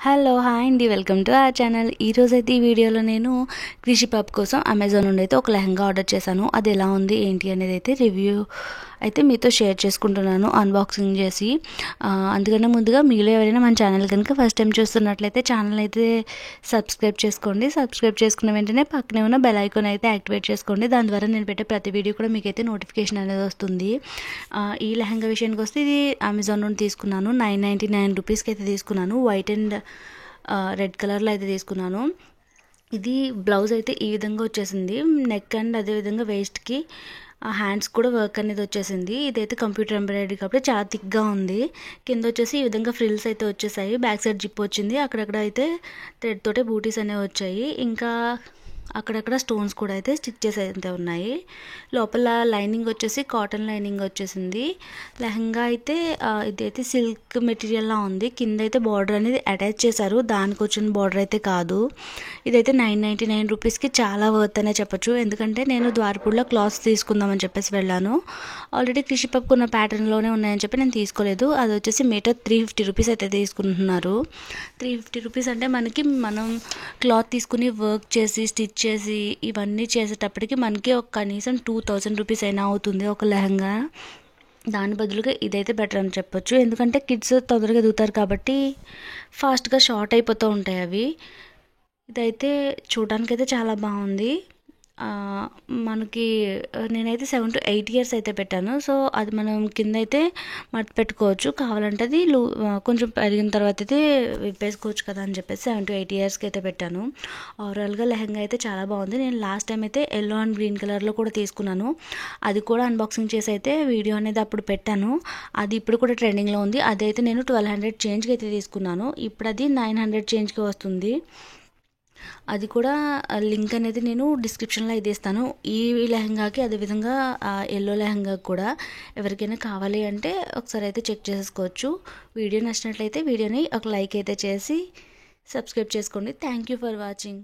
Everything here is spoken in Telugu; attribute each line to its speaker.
Speaker 1: హలో హాయ్ అండి, వెల్కమ్ టు అవర్ ఛానల్. ఈరోజైతే ఈ వీడియోలో నేను కృషి పాప్ కోసం అమెజాన్ నుండి అయితే ఒక లెహంగా ఆర్డర్ చేశాను. అది ఎలా ఉంది ఏంటి అనేది అయితే రివ్యూ అయితే మీతో షేర్ చేసుకుంటున్నాను అన్బాక్సింగ్ చేసి. అందుకనే ముందుగా మీలో ఎవరైనా మన ఛానల్ కనుక ఫస్ట్ టైం చూస్తున్నట్లయితే ఛానల్ అయితే సబ్స్క్రైబ్ చేసుకోండి. సబ్స్క్రైబ్ చేసుకున్న వెంటనే పక్కనే ఉన్న బెల్ ఐకాన్ అయితే యాక్టివేట్ చేసుకోండి. దాని ద్వారా నేను పెట్టే ప్రతి వీడియో కూడా మీకైతే నోటిఫికేషన్ అనేది వస్తుంది. ఈ లెహంగా విషయానికి వస్తే ఇది అమెజాన్ నుండి తీసుకున్నాను. 999 రూపీస్కి అయితే తీసుకున్నాను. వైట్ అండ్ రెడ్ కలర్లో అయితే తీసుకున్నాను. ఇది బ్లౌజ్ అయితే ఈ విధంగా వచ్చేసింది. నెక్ అండ్ అదేవిధంగా వేస్ట్కి హ్యాండ్స్ కూడా వర్క్ అనేది వచ్చేసింది. ఇదైతే కంప్యూటర్ ఎంబ్రాయిడరీ కాబట్టి చాలా థిక్గా ఉంది. కింద వచ్చేసి ఈ విధంగా ఫ్రిల్స్ అయితే వచ్చేసాయి. బ్యాక్ సైడ్ జిప్ వచ్చింది. అక్కడక్కడ అయితే థ్రెడ్ తోటే బూటీస్ అనేవి వచ్చాయి. ఇంకా అక్కడక్కడ స్టోన్స్ కూడా అయితే స్టిచ్ చేసి అయితే ఉన్నాయి. లోపల లైనింగ్ వచ్చేసి కాటన్ లైనింగ్ వచ్చేసింది. లెహంగా అయితే ఇదైతే సిల్క్ మెటీరియల్లా ఉంది. కింద అయితే బార్డర్ అనేది అటాచ్ చేశారు. దానికి వచ్చిన బార్డర్ అయితే కాదు. ఇదైతే 999 రూపీస్కి చాలా వర్త్ అనే చెప్పొచ్చు. ఎందుకంటే నేను ద్వారపూడిలో క్లాత్స్ తీసుకుందామని చెప్పేసి వెళ్ళాను. ఆల్రెడీ కృషి పప్పు ఉన్న ప్యాటర్న్లోనే ఉన్నాయని చెప్పి నేను తీసుకోలేదు. అది వచ్చేసి మీటర్ 350 రూపీస్ అయితే తీసుకుంటున్నారు. 350 రూపీస్ అంటే మనం క్లాత్ తీసుకుని వర్క్ చేసి స్టిచ్ చేసి ఇవన్నీ చేసేటప్పటికి మనకి ఒక కనీసం 2000 రూపీస్ అయినా అవుతుంది ఒక లెహంగా. దాని బదులుగా ఇదైతే బెటర్ అని చెప్పొచ్చు. ఎందుకంటే కిడ్స్ తొందరగా ఎదుగుతారు కాబట్టి ఫాస్ట్గా షార్ట్ అయిపోతూ ఉంటాయి అవి. ఇదైతే చూడడానికైతే చాలా బాగుంది. మనకి నేనైతే 7 to 8 ఇయర్స్ అయితే పెట్టాను. సో అది మనం కింద అయితే మడత పెట్టుకోవచ్చు. కావాలంటే అది కొంచెం పెరిగిన తర్వాత అయితే విప్పేసుకోవచ్చు కదా అని చెప్పేసి 7 to 8 ఇయర్స్కి అయితే పెట్టాను. ఓవరాల్గా లెహంగా అయితే చాలా బాగుంది. నేను లాస్ట్ టైం అయితే ఎల్లో అండ్ గ్రీన్ కలర్లో కూడా తీసుకున్నాను. అది కూడా అన్బాక్సింగ్ చేసి అయితే వీడియో అనేది అప్పుడు పెట్టాను. అది ఇప్పుడు కూడా ట్రెండింగ్లో ఉంది. అదైతే నేను 1200 చేంజ్కి అయితే తీసుకున్నాను. ఇప్పుడు అది 900 చేంజ్కి వస్తుంది. అది కూడా లింక్ అనేది నేను డిస్క్రిప్షన్లో అయితే ఇస్తాను. ఈ లెహంగాకి అదేవిధంగా ఎల్లో లెహంగాకి కూడా ఎవరికైనా కావాలి అంటే ఒకసారి అయితే చెక్ చేసేసుకోవచ్చు. వీడియో నచ్చినట్లయితే వీడియోని ఒక లైక్ అయితే చేసి సబ్స్క్రైబ్ చేసుకోండి. Thank you for watching.